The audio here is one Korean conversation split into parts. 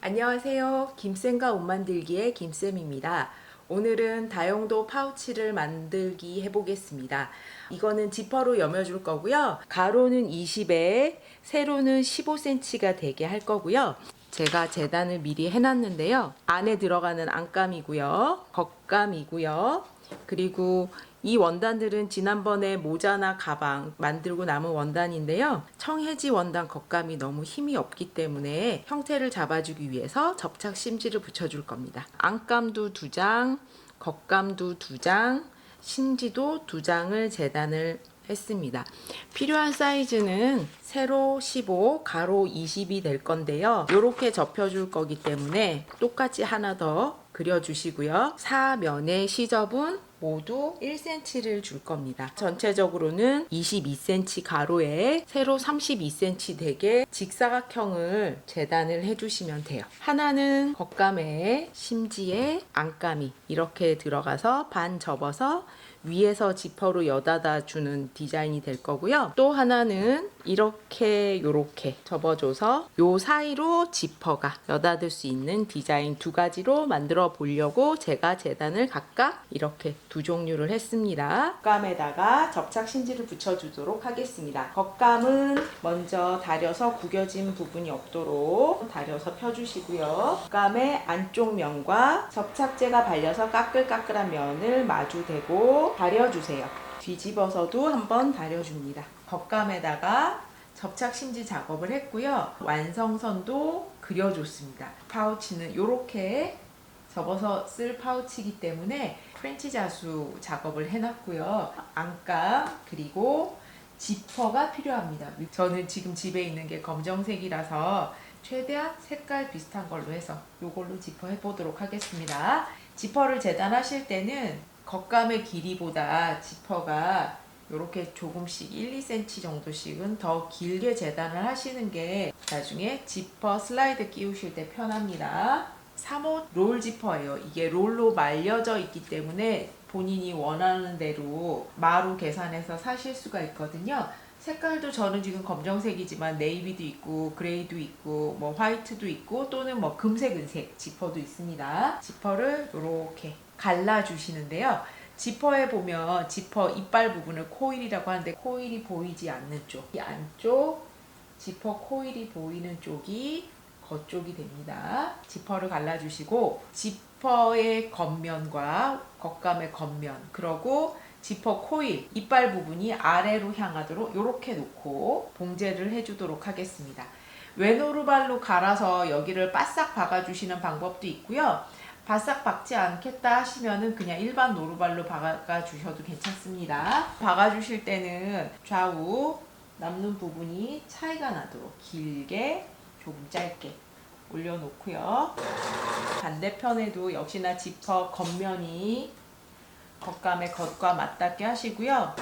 안녕하세요. 김쌤과 옷 만들기의 김쌤입니다. 오늘은 다용도 파우치를 만들기 해보겠습니다. 이거는 지퍼로 여며줄 거고요. 가로는 20에 세로는 15cm가 되게 할 거고요. 제가 재단을 미리 해놨는데요. 안에 들어가는 안감이고요. 겉감이고요. 그리고 이 원단들은 지난번에 모자나 가방 만들고 남은 원단인데요. 청해지 원단 겉감이 너무 힘이 없기 때문에 형태를 잡아주기 위해서 접착 심지를 붙여줄 겁니다. 안감도 2장, 겉감도 2장, 심지도 2장을 재단을 했습니다. 필요한 사이즈는 세로 15, 가로 20이 될 건데요. 이렇게 접혀줄 거기 때문에 똑같이 하나 더 그려주시고요. 사면의 시접은 모두 1cm를 줄 겁니다. 전체적으로는 22cm 가로에 세로 32cm 되게 직사각형을 재단을 해주시면 돼요. 하나는 겉감에 심지에 안감이 이렇게 들어가서 반 접어서 위에서 지퍼로 여닫아 주는 디자인이 될 거고요. 또 하나는 이렇게 요렇게 접어줘서 요 사이로 지퍼가 여닫을 수 있는 디자인 2가지로 만들어 보려고 제가 재단을 각각 이렇게 2종류를 했습니다. 겉감에다가 접착 심지를 붙여주도록 하겠습니다. 겉감은 먼저 다려서 구겨진 부분이 없도록 다려서 펴주시고요. 겉감의 안쪽 면과 접착제가 발려서 까끌까끌한 면을 마주대고 다려주세요. 뒤집어서도 한번 다려줍니다. 겉감에다가 접착 심지 작업을 했고요. 완성선도 그려줬습니다. 파우치는 이렇게 접어서 쓸 파우치이기 때문에 프렌치 자수 작업을 해놨고요. 안감 그리고 지퍼가 필요합니다. 저는 지금 집에 있는 게 검정색이라서 최대한 색깔 비슷한 걸로 해서 이걸로 지퍼 해보도록 하겠습니다. 지퍼를 재단하실 때는 겉감의 길이보다 지퍼가 이렇게 조금씩 1, 2cm 정도씩은 더 길게 재단을 하시는 게 나중에 지퍼 슬라이드 끼우실 때 편합니다. 3호 롤 지퍼예요. 이게 롤로 말려져 있기 때문에 본인이 원하는 대로 마루 계산해서 사실 수가 있거든요. 색깔도 저는 지금 검정색이지만 네이비도 있고 그레이도 있고 뭐 화이트도 있고 또는 뭐 금색, 은색 지퍼도 있습니다. 지퍼를 이렇게 갈라주시는데요. 지퍼에 보면 지퍼 이빨 부분을 코일이라고 하는데 코일이 보이지 않는 쪽, 이 안쪽 지퍼 코일이 보이는 쪽이 겉쪽이 됩니다. 지퍼를 갈라주시고 지퍼의 겉면과 겉감의 겉면 그리고 지퍼 코일 이빨 부분이 아래로 향하도록 이렇게 놓고 봉제를 해주도록 하겠습니다. 외노루발로 갈아서 여기를 바싹 박아주시는 방법도 있고요. 바싹 박지 않겠다 하시면은 그냥 일반 노루발로 박아주셔도 괜찮습니다. 박아주실 때는 좌우 남는 부분이 차이가 나도록 길게 조금 짧게 올려놓고요. 반대편에도 역시나 지퍼 겉면이 겉감의 겉과 맞닿게 하시고요.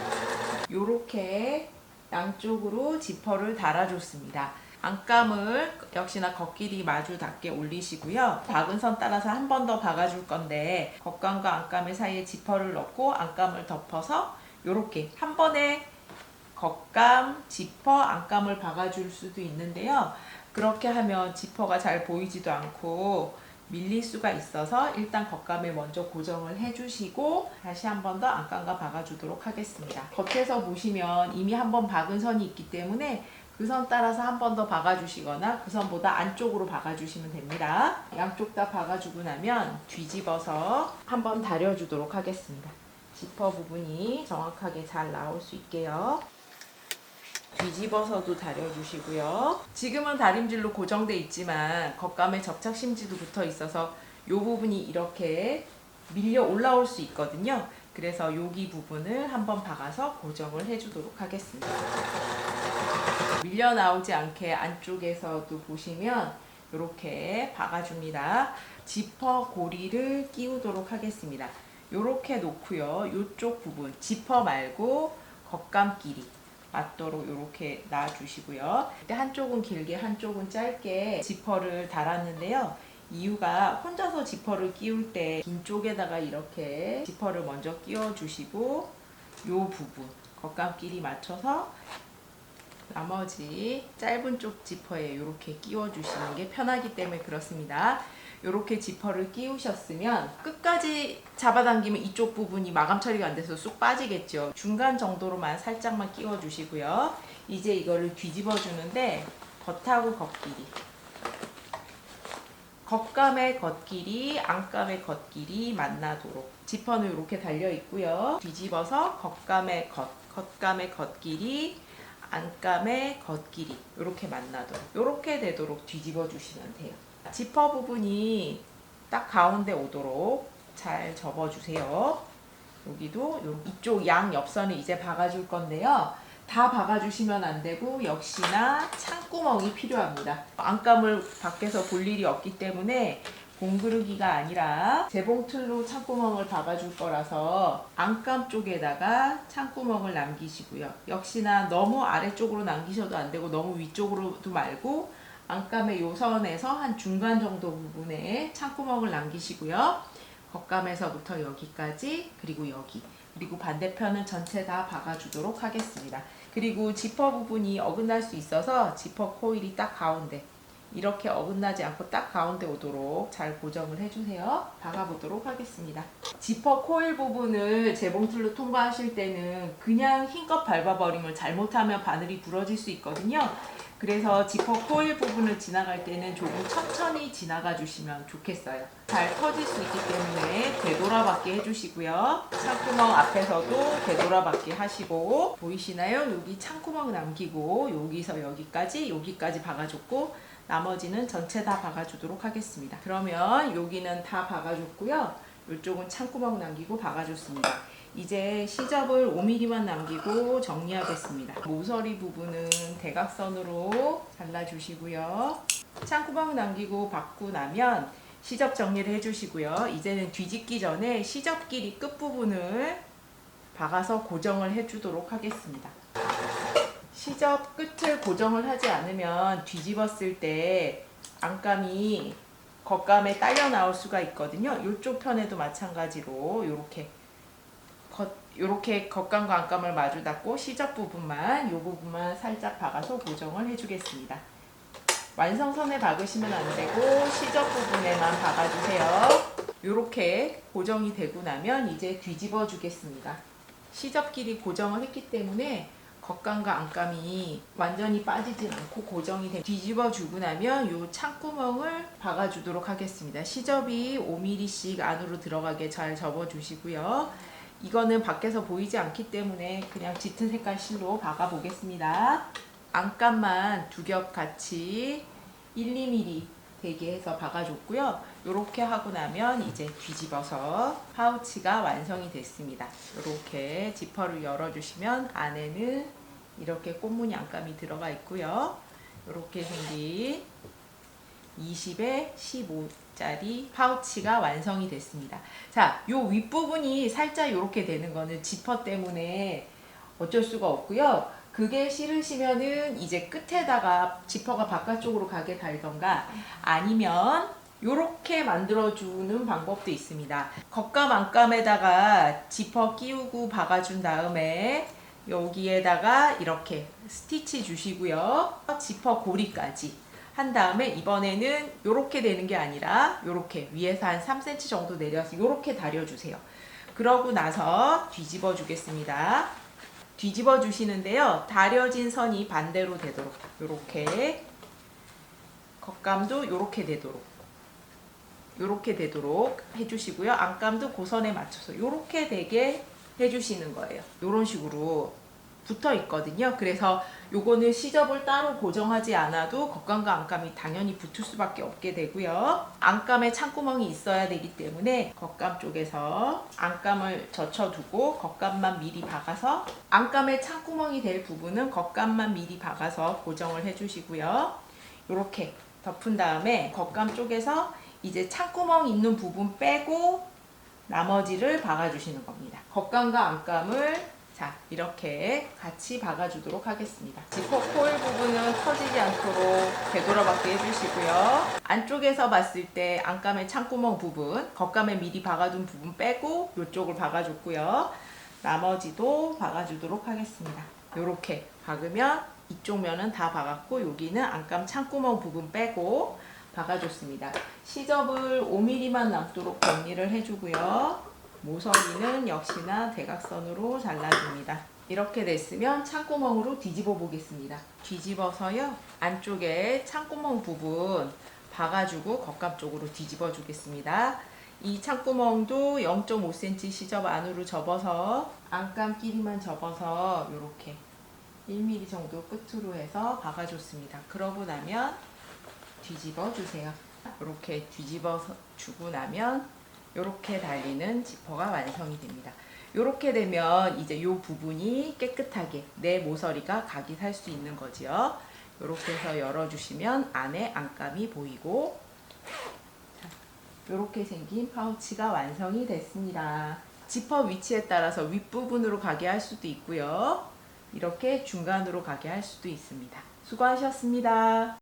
요렇게 양쪽으로 지퍼를 달아줬습니다. 안감을 역시나 겉길이 마주 닿게 올리시고요. 박은 선 따라서 한 번 더 박아줄 건데 겉감과 안감의 사이에 지퍼를 넣고 안감을 덮어서 요렇게 한 번에 겉감, 지퍼, 안감을 박아줄 수도 있는데요. 그렇게 하면 지퍼가 잘 보이지도 않고 밀릴 수가 있어서 일단 겉감에 먼저 고정을 해주시고 다시 한 번 더 안감과 박아주도록 하겠습니다. 겉에서 보시면 이미 한 번 박은 선이 있기 때문에 그 선 따라서 한 번 더 박아주시거나 그 선보다 안쪽으로 박아주시면 됩니다. 양쪽 다 박아주고 나면 뒤집어서 한 번 다려주도록 하겠습니다. 지퍼 부분이 정확하게 잘 나올 수 있게요. 뒤집어서도 다려주시고요. 지금은 다림질로 고정돼 있지만 겉감에 접착 심지도 붙어 있어서 이 부분이 이렇게 밀려 올라올 수 있거든요. 그래서 여기 부분을 한번 박아서 고정을 해주도록 하겠습니다. 밀려 나오지 않게 안쪽에서도 보시면 이렇게 박아줍니다. 지퍼 고리를 끼우도록 하겠습니다. 이렇게 놓고요. 이쪽 부분 지퍼 말고 겉감끼리 맞도록 이렇게 놔주시고요. 한쪽은 길게 한쪽은 짧게 지퍼를 달았는데요. 이유가 혼자서 지퍼를 끼울 때 긴 쪽에다가 이렇게 지퍼를 먼저 끼워 주시고 이 부분 겉감끼리 맞춰서 나머지 짧은 쪽 지퍼에 이렇게 끼워 주시는 게 편하기 때문에 그렇습니다. 이렇게 지퍼를 끼우셨으면 끝까지 잡아당기면 이쪽 부분이 마감 처리가 안 돼서 쑥 빠지겠죠. 중간 정도로만 살짝만 끼워 주시고요. 이제 이거를 뒤집어 주는데 겉하고 겉길이, 겉감의 겉길이, 안감의 겉길이 만나도록 지퍼는 이렇게 달려 있고요. 뒤집어서 겉감의 겉감의 겉길이, 안감의 겉길이 이렇게 만나도록, 이렇게 되도록 뒤집어 주시면 돼요. 지퍼 부분이 딱 가운데 오도록 잘 접어주세요. 여기도 이쪽 양 옆선을 이제 박아줄 건데요. 다 박아주시면 안 되고 역시나 창구멍이 필요합니다. 안감을 밖에서 볼 일이 없기 때문에 공그르기가 아니라 재봉틀로 창구멍을 박아줄 거라서 안감 쪽에다가 창구멍을 남기시고요. 역시나 너무 아래쪽으로 남기셔도 안 되고 너무 위쪽으로도 말고 안감의 요 선에서 한 중간 정도 부분에 창구멍을 남기시고요. 겉감에서부터 여기까지, 그리고 여기, 그리고 반대편은 전체 다 박아주도록 하겠습니다. 그리고 지퍼 부분이 어긋날 수 있어서 지퍼 코일이 딱 가운데, 이렇게 어긋나지 않고 딱 가운데 오도록 잘 고정을 해주세요. 박아보도록 하겠습니다. 지퍼 코일 부분을 재봉틀로 통과하실 때는 그냥 힘껏 밟아버리면 잘못하면 바늘이 부러질 수 있거든요. 그래서 지퍼 코일 부분을 지나갈 때는 조금 천천히 지나가 주시면 좋겠어요. 잘 터질 수 있기 때문에 되돌아받게 해주시고요. 창구멍 앞에서도 되돌아받게 하시고, 보이시나요? 여기 창구멍 남기고 여기서 여기까지 박아줬고 나머지는 전체 다 박아주도록 하겠습니다. 그러면 여기는 다 박아줬고요. 이쪽은 창구멍 남기고 박아줬습니다. 이제 시접을 5mm만 남기고 정리하겠습니다. 모서리 부분은 대각선으로 잘라주시고요. 창구멍 남기고 박고 나면 시접 정리를 해주시고요. 이제는 뒤집기 전에 시접 길이 끝부분을 박아서 고정을 해주도록 하겠습니다. 시접 끝을 고정을 하지 않으면 뒤집었을 때 안감이 겉감에 딸려 나올 수가 있거든요. 이쪽 편에도 마찬가지로 이렇게 겉감과 안감을 마주 닫고 시접 부분만, 이 부분만 살짝 박아서 고정을 해주겠습니다. 완성선에 박으시면 안 되고 시접 부분에만 박아주세요. 이렇게 고정이 되고 나면 이제 뒤집어 주겠습니다. 시접 길이 고정을 했기 때문에 겉감과 안감이 완전히 빠지진 않고 고정이 돼. 뒤집어 주고 나면 이 창구멍을 박아주도록 하겠습니다. 시접이 5mm씩 안으로 들어가게 잘 접어 주시고요. 이거는 밖에서 보이지 않기 때문에 그냥 짙은 색깔 실로 박아 보겠습니다. 안감만 두 겹 같이 1, 2mm 되게 해서 박아줬고요. 이렇게 하고 나면 이제 뒤집어서 파우치가 완성이 됐습니다. 이렇게 지퍼를 열어주시면 안에는 이렇게 꽃무늬 안감이 들어가 있고요. 이렇게 생긴 20에 15짜리 파우치가 완성이 됐습니다. 자, 요 윗부분이 살짝 이렇게 되는 거는 지퍼 때문에 어쩔 수가 없고요. 그게 싫으시면은 이제 끝에다가 지퍼가 바깥쪽으로 가게 달던가 아니면 요렇게 만들어주는 방법도 있습니다. 겉감 안감에다가 지퍼 끼우고 박아준 다음에 여기에다가 이렇게 스티치 주시고요. 지퍼 고리까지 한 다음에 이번에는 요렇게 되는 게 아니라 요렇게 위에서 한 3cm 정도 내려서 요렇게 다려주세요. 그러고 나서 뒤집어 주겠습니다. 뒤집어 주시는데요. 다려진 선이 반대로 되도록 요렇게 겉감도 요렇게 되도록 해주시고요. 안감도 그 선에 맞춰서 요렇게 되게 해주시는 거예요. 요런 식으로 붙어 있거든요. 그래서 요거는 시접을 따로 고정하지 않아도 겉감과 안감이 당연히 붙을 수밖에 없게 되고요. 안감에 창구멍이 있어야 되기 때문에 겉감 쪽에서 안감을 젖혀두고 겉감만 미리 박아서, 안감에 창구멍이 될 부분은 겉감만 미리 박아서 고정을 해주시고요. 이렇게 덮은 다음에 겉감 쪽에서 이제 창구멍 있는 부분 빼고 나머지를 박아주시는 겁니다. 겉감과 안감을 자, 이렇게 같이 박아주도록 하겠습니다. 지퍼 코일 부분은 터지지 않도록 되돌아박게 해주시고요. 안쪽에서 봤을 때 안감의 창구멍 부분, 겉감에 미리 박아둔 부분 빼고 이쪽을 박아줬고요. 나머지도 박아주도록 하겠습니다. 이렇게 박으면 이쪽 면은 다 박았고 여기는 안감 창구멍 부분 빼고 박아줬습니다. 시접을 5mm만 남도록 정리를 해주고요. 모서리는 역시나 대각선으로 잘라줍니다. 이렇게 됐으면 창구멍으로 뒤집어 보겠습니다. 뒤집어서요. 안쪽에 창구멍 부분 박아주고 겉감 쪽으로 뒤집어 주겠습니다. 이 창구멍도 0.5cm 시접 안으로 접어서 안감 길이만 접어서 이렇게 1mm 정도 끝으로 해서 박아줬습니다. 그러고 나면 뒤집어 주세요. 이렇게 뒤집어 주고 나면 이렇게 달리는 지퍼가 완성이 됩니다. 이렇게 되면 이제 이 부분이 깨끗하게 내 모서리가 각이 살 수 있는 거지요. 이렇게 해서 열어주시면 안에 안감이 보이고 이렇게 생긴 파우치가 완성이 됐습니다. 지퍼 위치에 따라서 윗부분으로 가게 할 수도 있고요. 이렇게 중간으로 가게 할 수도 있습니다. 수고하셨습니다.